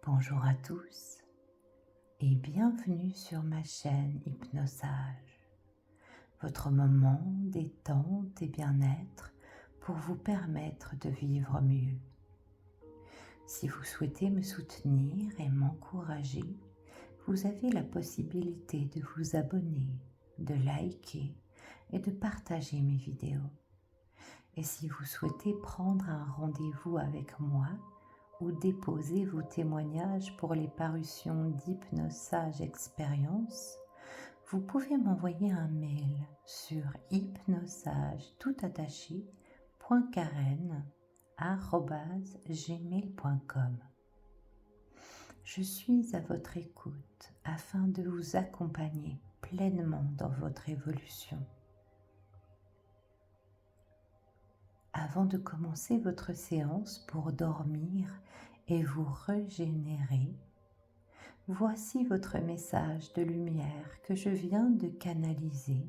Bonjour à tous et bienvenue sur ma chaîne Hypnosage, votre moment détente et bien-être pour vous permettre de vivre mieux. Si vous souhaitez me soutenir et m'encourager, vous avez la possibilité de vous abonner, de liker et de partager mes vidéos. Et si vous souhaitez prendre un rendez-vous avec moi, ou déposer vos témoignages pour les parutions d'Hypnosage Expérience, vous pouvez m'envoyer un mail sur hypnosage.karen@gmail.com. Je suis à votre écoute afin de vous accompagner pleinement dans votre évolution. Avant de commencer votre séance pour dormir et vous régénérer, voici votre message de lumière que je viens de canaliser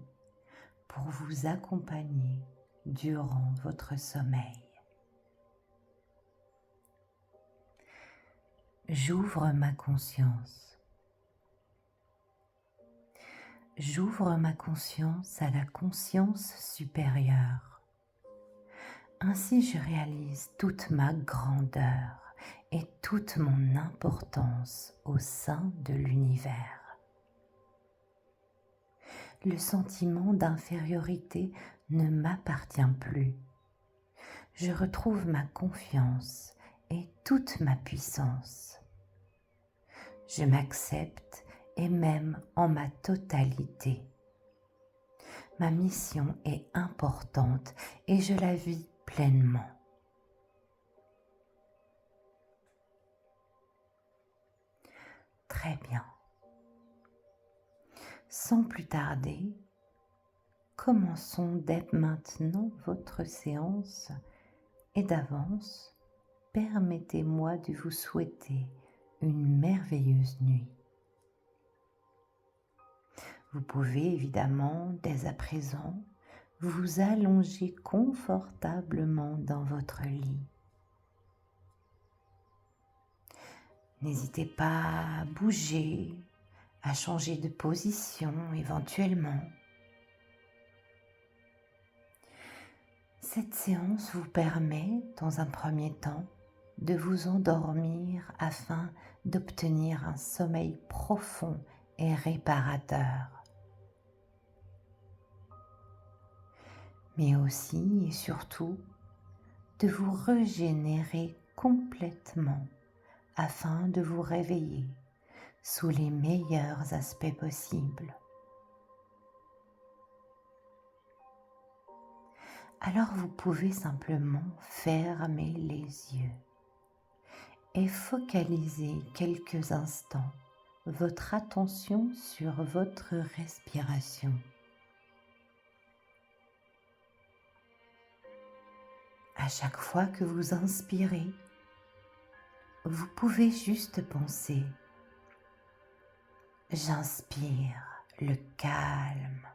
pour vous accompagner durant votre sommeil. J'ouvre ma conscience. J'ouvre ma conscience à la conscience supérieure. Ainsi je réalise toute ma grandeur et toute mon importance au sein de l'univers. Le sentiment d'infériorité ne m'appartient plus. Je retrouve ma confiance et toute ma puissance. Je m'accepte et m'aime en ma totalité. Ma mission est importante et je la vis pleinement. Très bien. Sans plus tarder, commençons dès maintenant votre séance et d'avance, permettez-moi de vous souhaiter une merveilleuse nuit. Vous pouvez évidemment dès à présent vous allonger confortablement dans votre lit. N'hésitez pas à bouger, à changer de position éventuellement. Cette séance vous permet, dans un premier temps, de vous endormir afin d'obtenir un sommeil profond et réparateur. Mais aussi et surtout, de vous régénérer complètement afin de vous réveiller sous les meilleurs aspects possibles. Alors vous pouvez simplement fermer les yeux et focaliser quelques instants votre attention sur votre respiration. À chaque fois que vous inspirez, vous pouvez juste penser « J'inspire le calme ».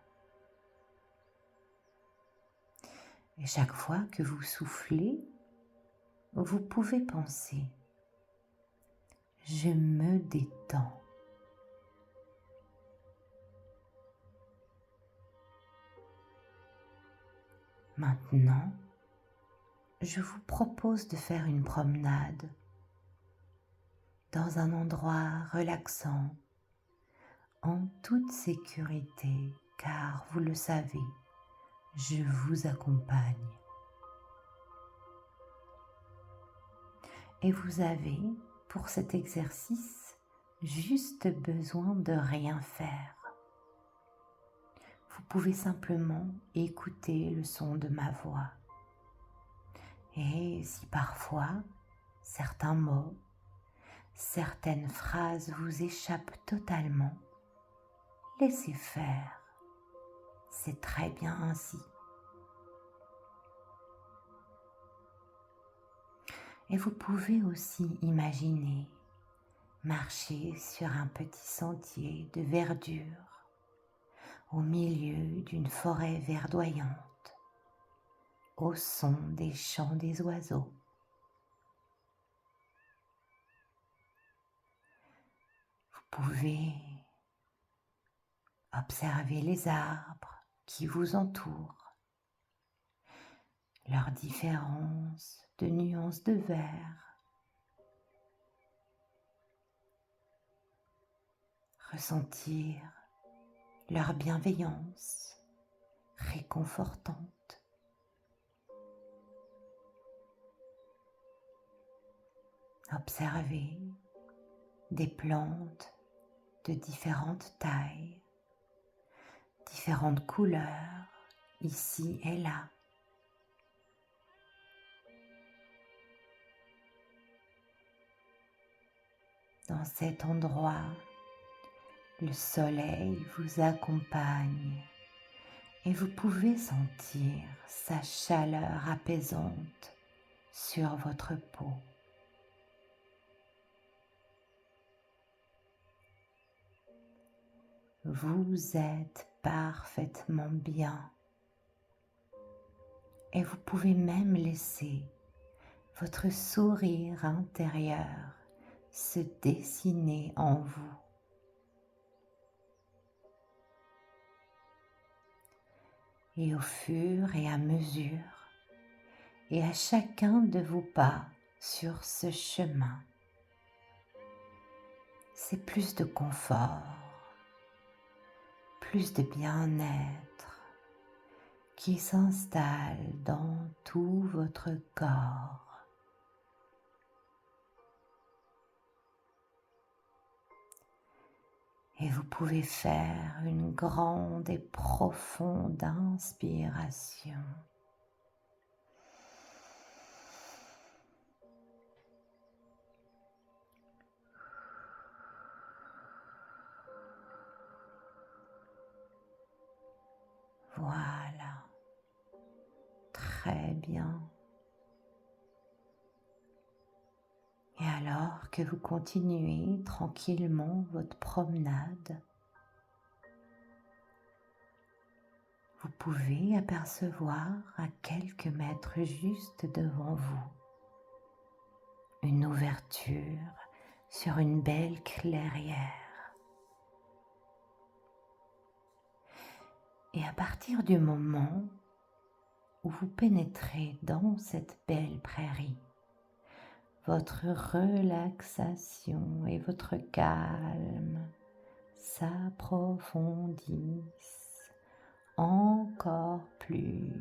Et chaque fois que vous soufflez, vous pouvez penser « Je me détends ». Maintenant, je vous propose de faire une promenade dans un endroit relaxant, en toute sécurité, car vous le savez, je vous accompagne. Et vous avez, pour cet exercice, juste besoin de rien faire. Vous pouvez simplement écouter le son de ma voix. Et si parfois, certains mots, certaines phrases vous échappent totalement, laissez faire. C'est très bien ainsi. Et vous pouvez aussi imaginer marcher sur un petit sentier de verdure au milieu d'une forêt verdoyante, au son des chants des oiseaux. pouvez observer les arbres qui vous entourent, leurs différences de nuances de vert. Ressentir leur bienveillance réconfortante. Observez des plantes de différentes tailles, différentes couleurs, ici et là. Dans cet endroit, le soleil vous accompagne et vous pouvez sentir sa chaleur apaisante sur votre peau. Vous êtes parfaitement bien et vous pouvez même laisser votre sourire intérieur se dessiner en vous. Et au fur et à mesure, et à chacun de vos pas sur ce chemin, c'est plus de confort, plus de bien-être qui s'installe dans tout votre corps. Et vous pouvez faire une grande et profonde inspiration. Voilà, très bien. Et alors que vous continuez tranquillement votre promenade, vous pouvez apercevoir à quelques mètres juste devant vous une ouverture sur une belle clairière. Et à partir du moment où vous pénétrez dans cette belle prairie, votre relaxation et votre calme s'approfondissent encore plus.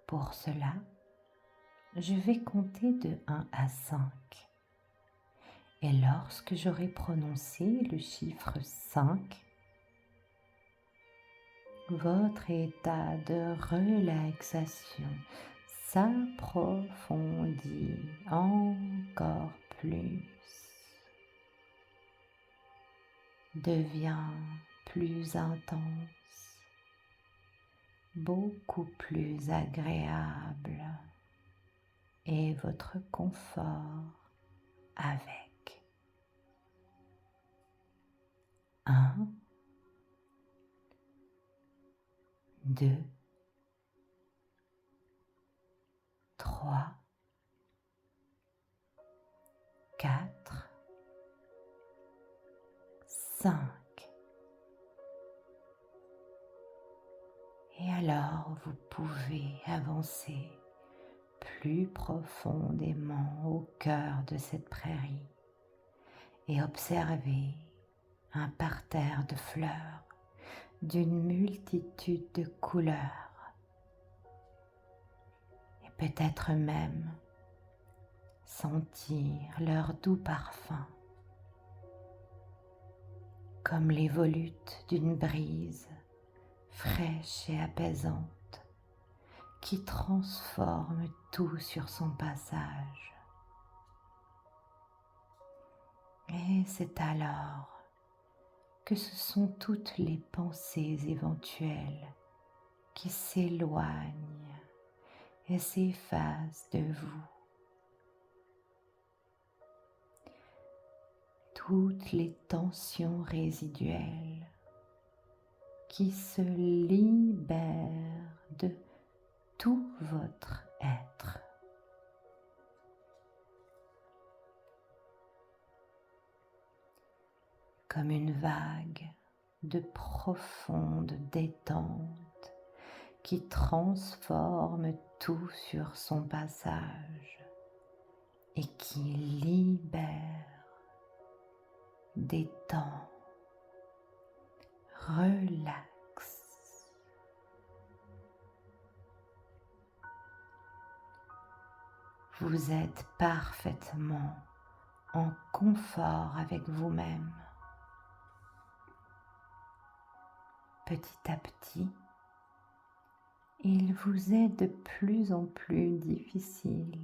Pour cela, je vais compter de 1 à 5. Et lorsque j'aurai prononcé le chiffre 5, votre état de relaxation s'approfondit encore plus, devient plus intense, beaucoup plus agréable et votre confort avec. 1, 2, 3, 4, 5. Et alors vous pouvez avancer plus profondément au cœur de cette prairie et observer un parterre de fleurs d'une multitude de couleurs et peut-être même sentir leur doux parfum comme les volutes d'une brise fraîche et apaisante qui transforme tout sur son passage. Et c'est alors que ce sont toutes les pensées éventuelles qui s'éloignent et s'effacent de vous. Toutes les tensions résiduelles qui se libèrent de tout votre être. comme une vague de profonde détente qui transforme tout sur son passage et qui libère, détend, relaxe. Vous êtes parfaitement en confort avec vous-même. Petit à petit, il vous est de plus en plus difficile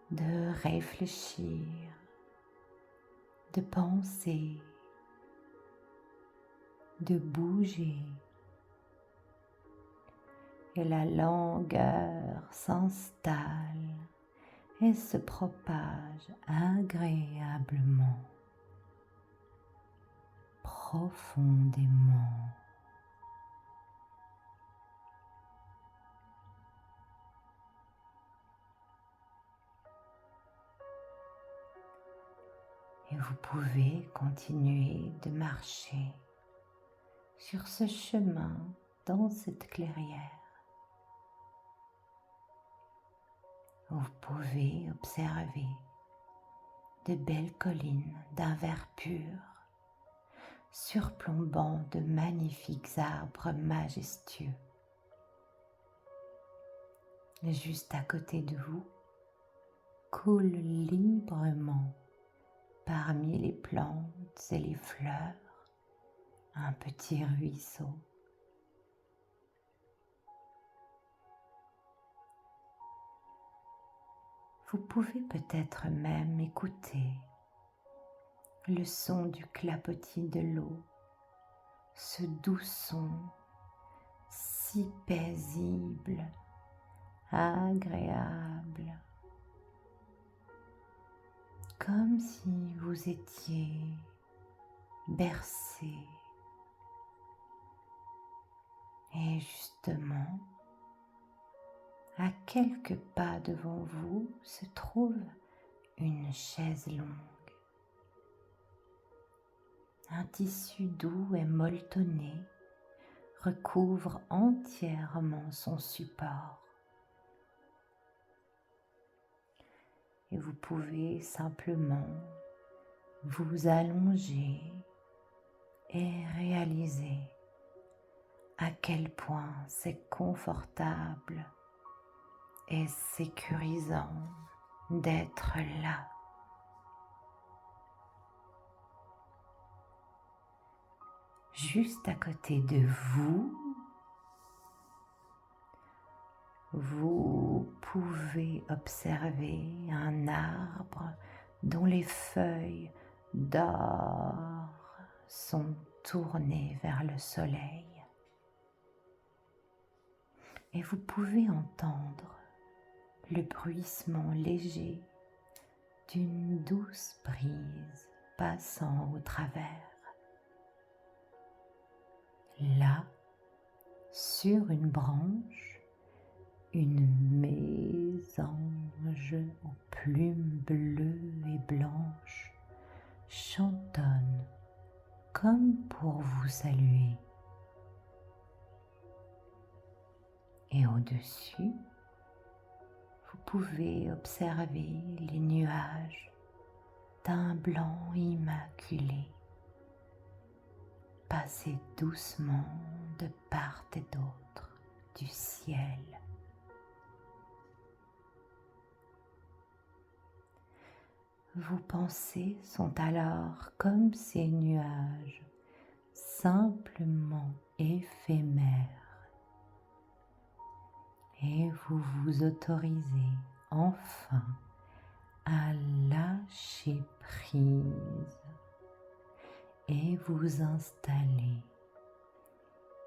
de réfléchir, de penser, de bouger. Et la langueur s'installe et se propage agréablement, profondément. Et vous pouvez continuer de marcher sur ce chemin dans cette clairière. Vous pouvez observer de belles collines d'un vert pur, surplombant de magnifiques arbres majestueux. Et juste à côté de vous, coule librement parmi les plantes et les fleurs un petit ruisseau. Vous pouvez peut-être même écouter le son du clapotis de l'eau, ce doux son si paisible, agréable, comme si vous étiez bercé. Et justement, à quelques pas devant vous se trouve une chaise longue. Un tissu doux et molletonné recouvre entièrement son support. Et vous pouvez simplement vous allonger et réaliser à quel point c'est confortable et sécurisant d'être là. Juste à côté de vous, vous pouvez observer un arbre dont les feuilles d'or sont tournées vers le soleil. Et vous pouvez entendre le bruissement léger d'une douce brise passant au travers. Là, sur une branche, une mésange aux plumes bleues et blanches chantonne comme pour vous saluer. Et au-dessus, vous pouvez observer les nuages d'un blanc immaculé passer doucement de part et d'autre du ciel. Vos pensées sont alors comme ces nuages, simplement éphémères, et vous vous autorisez enfin à lâcher prise et vous installer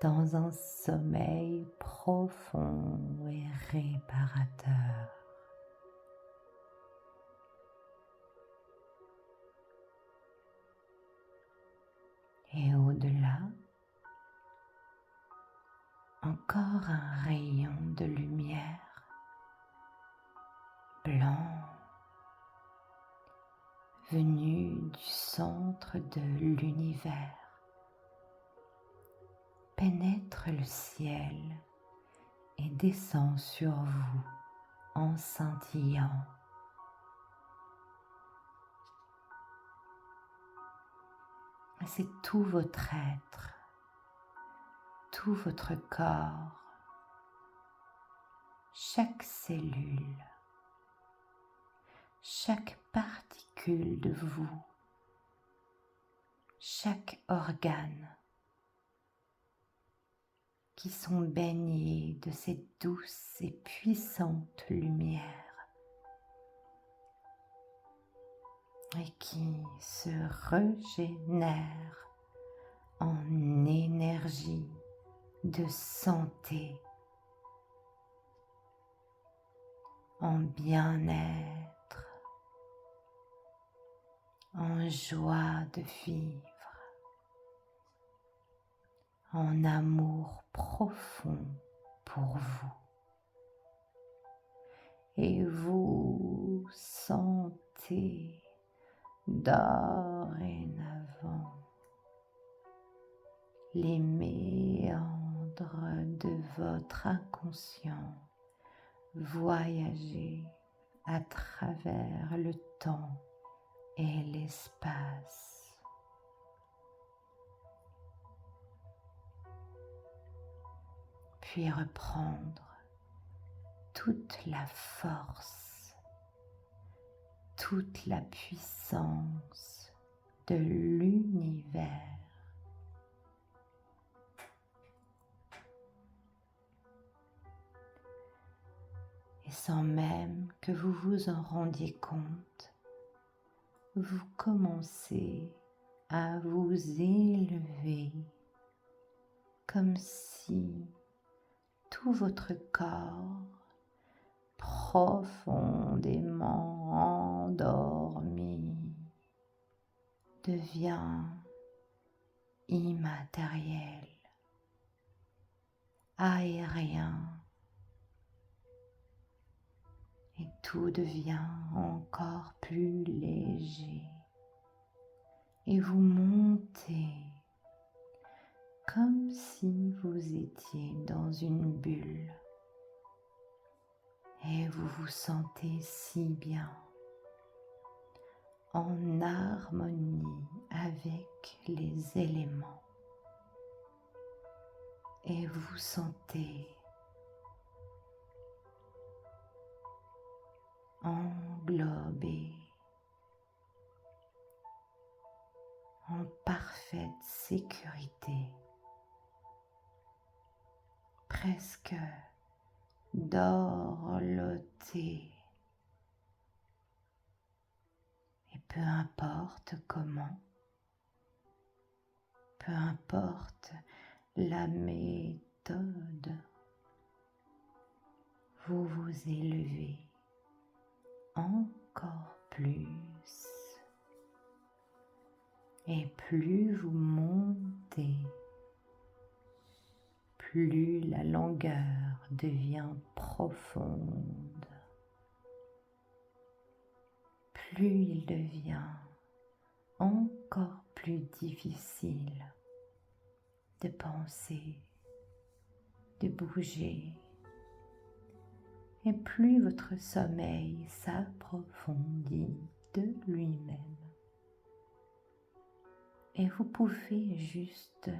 dans un sommeil profond et réparateur. Et au-delà, encore un rayon de lumière blanc venu du centre de l'univers, pénètre le ciel et descend sur vous en scintillant. C'est tout votre être, tout votre corps, chaque cellule, chaque particule de vous, chaque organe qui sont baignés de cette douce et puissante lumière et qui se régénèrent en énergie de santé, en bien-être, en joie de vivre, en amour profond pour vous. Et vous sentez dorénavant les méandres de votre inconscient voyager à travers le temps et l'espace. Puis reprendre toute la force, toute la puissance de l'univers. Et sans même que vous vous en rendiez compte, vous commencez à vous élever comme si tout votre corps, profondément endormi, devient immatériel, aérien, et tout devient encore plus léger. Et vous montez comme si vous étiez dans une bulle. Et vous vous sentez si bien, en harmonie avec les éléments. Et vous vous sentez englobé en parfaite sécurité, presque dorloté. Et peu importe comment, peu importe la méthode, vous vous élevez encore plus. Et plus vous montez, plus la longueur devient profonde, plus il devient encore plus difficile de penser, de bouger, et plus votre sommeil s'approfondit de lui-même. Et vous pouvez juste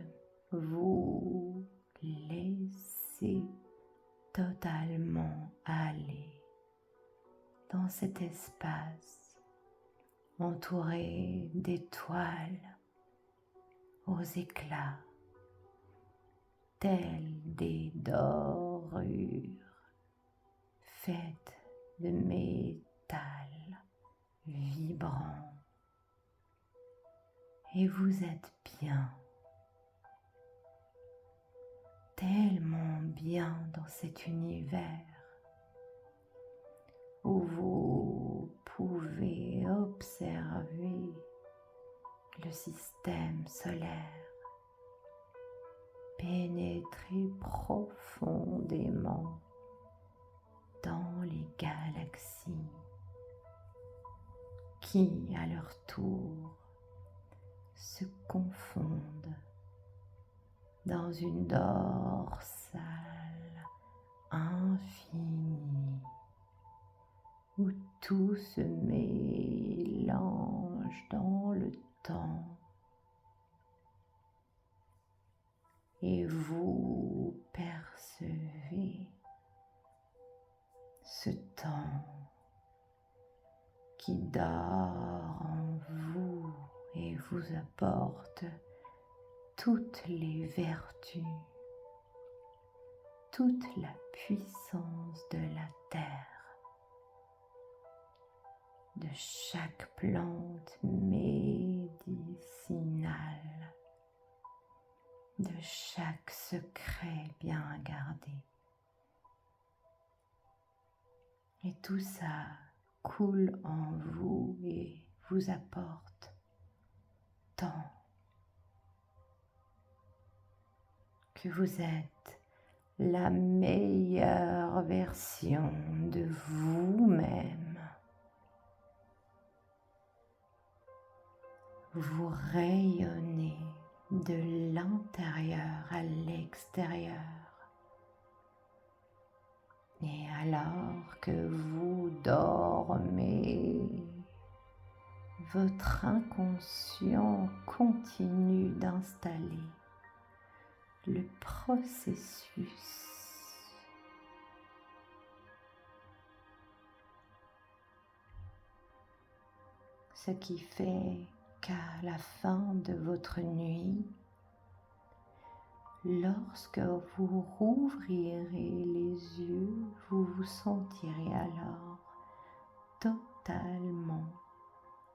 vous laisser totalement aller dans cet espace entouré d'étoiles aux éclats, telles des dorures faites de métal vibrant. Et vous êtes bien, tellement bien dans cet univers où vous pouvez observer le système solaire, pénétrer profondément dans les galaxies qui, à leur tour, se confondent dans une dorsale infinie où tout se mélange dans le temps et vous percevez ce temps qui dort en vous et vous apporte toutes les vertus, toute la puissance de la terre, de chaque plante médicinale, de chaque secret bien gardé. Et tout ça coule en vous et vous apporte tant que vous êtes la meilleure version de vous-même. Vous rayonnez de l'intérieur à l'extérieur. Et alors que vous dormez, votre inconscient continue d'installer le processus ce qui fait qu'à la fin de votre nuit, lorsque vous rouvrirez les yeux, vous vous sentirez alors totalement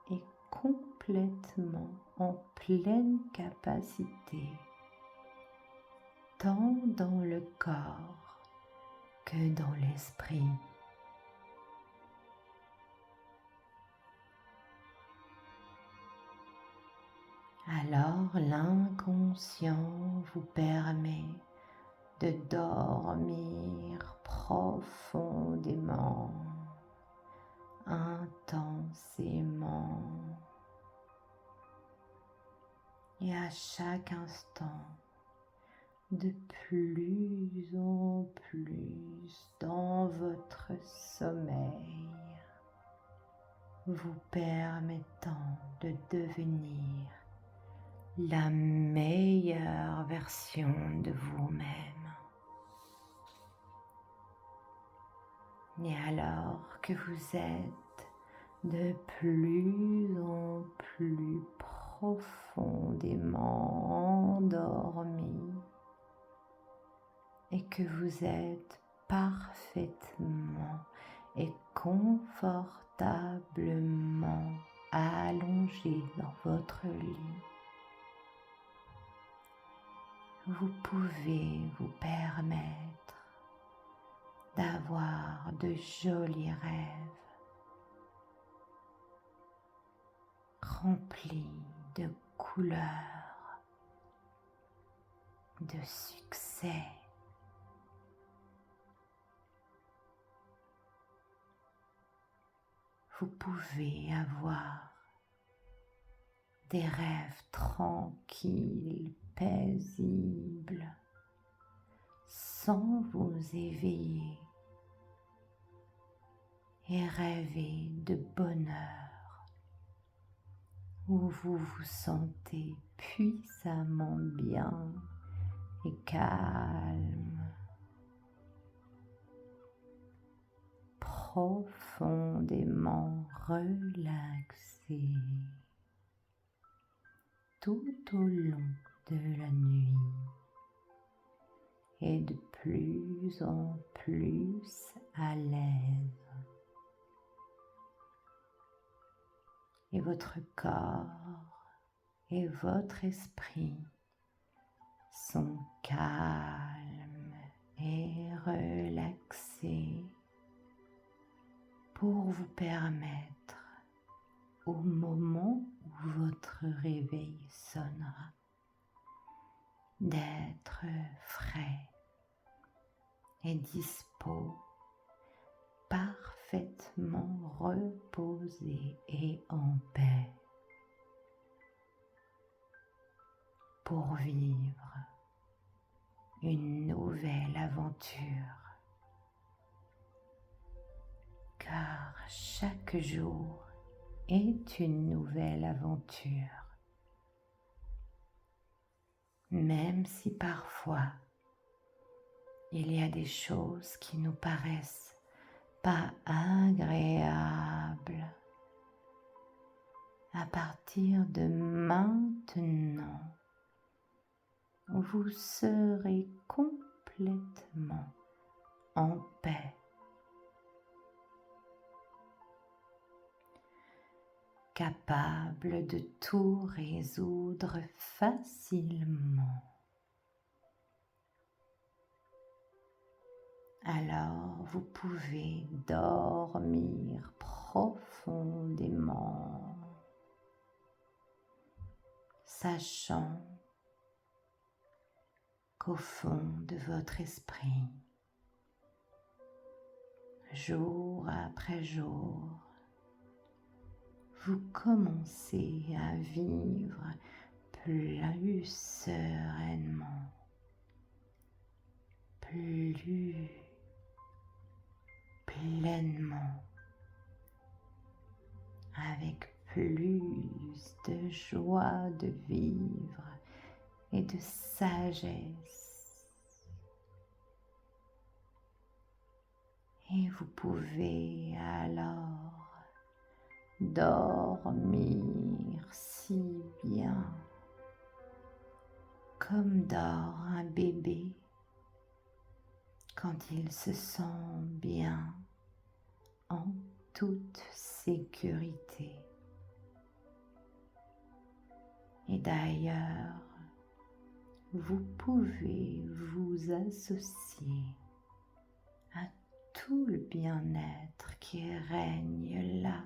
et complètement en pleine capacité, tant dans le corps que dans l'esprit. Alors l'inconscient vous permet de dormir profondément, intensément, et à chaque instant de plus en plus dans votre sommeil, vous permettant de devenir la meilleure version de vous-même. Et alors que vous êtes de plus en plus profondément endormi et que vous êtes parfaitement et confortablement allongé dans votre lit, vous pouvez vous permettre d'avoir de jolis rêves remplis de couleurs, de succès. Vous pouvez avoir des rêves tranquilles, paisibles, sans vous éveiller, et rêver de bonheur, où vous vous sentez puissamment bien et calme, profondément relaxé tout au long de la nuit et de plus en plus à l'aise. Et votre corps et votre esprit sont calmes et relaxés pour vous permettre, au moment où votre réveil sonnera, d'être frais et dispo, parfaitement reposé et en paix. pour vivre une nouvelle aventure, car chaque jour est une nouvelle aventure, même si parfois il y a des choses qui nous paraissent pas agréables. À partir de maintenant, vous serez complètement en paix, capable de tout résoudre facilement. Alors vous pouvez dormir profondément, sachant qu'au fond de votre esprit, jour après jour, vous commencez à vivre plus sereinement, plus pleinement, avec plus de joie de vivre et de sagesse. Et vous pouvez alors dormir si bien, comme dort un bébé quand il se sent bien, en toute sécurité. Et d'ailleurs, vous pouvez vous associer à tout le bien-être qui règne là,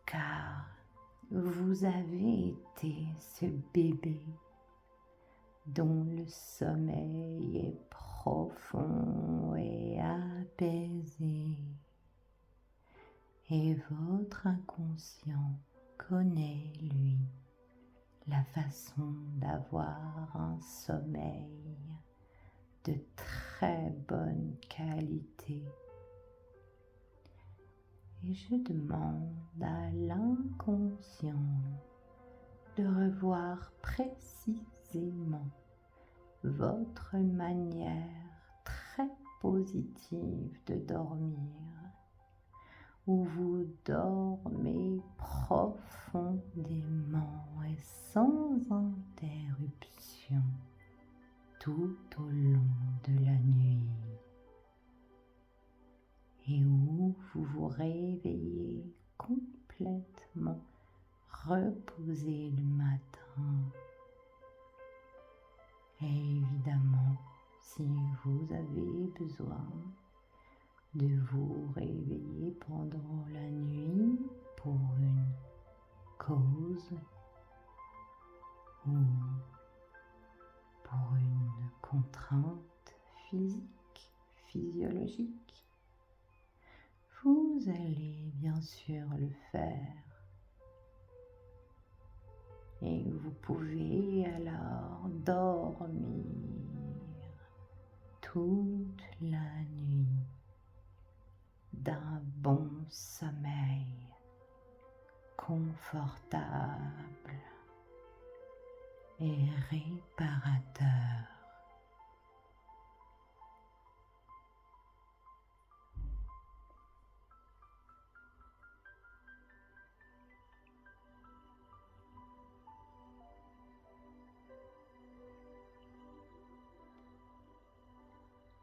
car vous avez été ce bébé dont le sommeil est profond et apaisé, et votre inconscient connaît, lui, la façon d'avoir un sommeil de très bonne qualité. Et je demande à l'inconscient de revoir précisément votre manière très positive de dormir, où vous dormez profondément et sans interruption tout au long de la nuit, et où vous vous réveillez complètement reposé le matin. Et évidemment, si vous avez besoin de vous réveiller pendant la nuit pour une cause ou pour une contrainte physique, physiologique, vous allez bien sûr le faire. Et vous pouvez alors dormir toute la nuit d'un bon sommeil confortable et réparateur.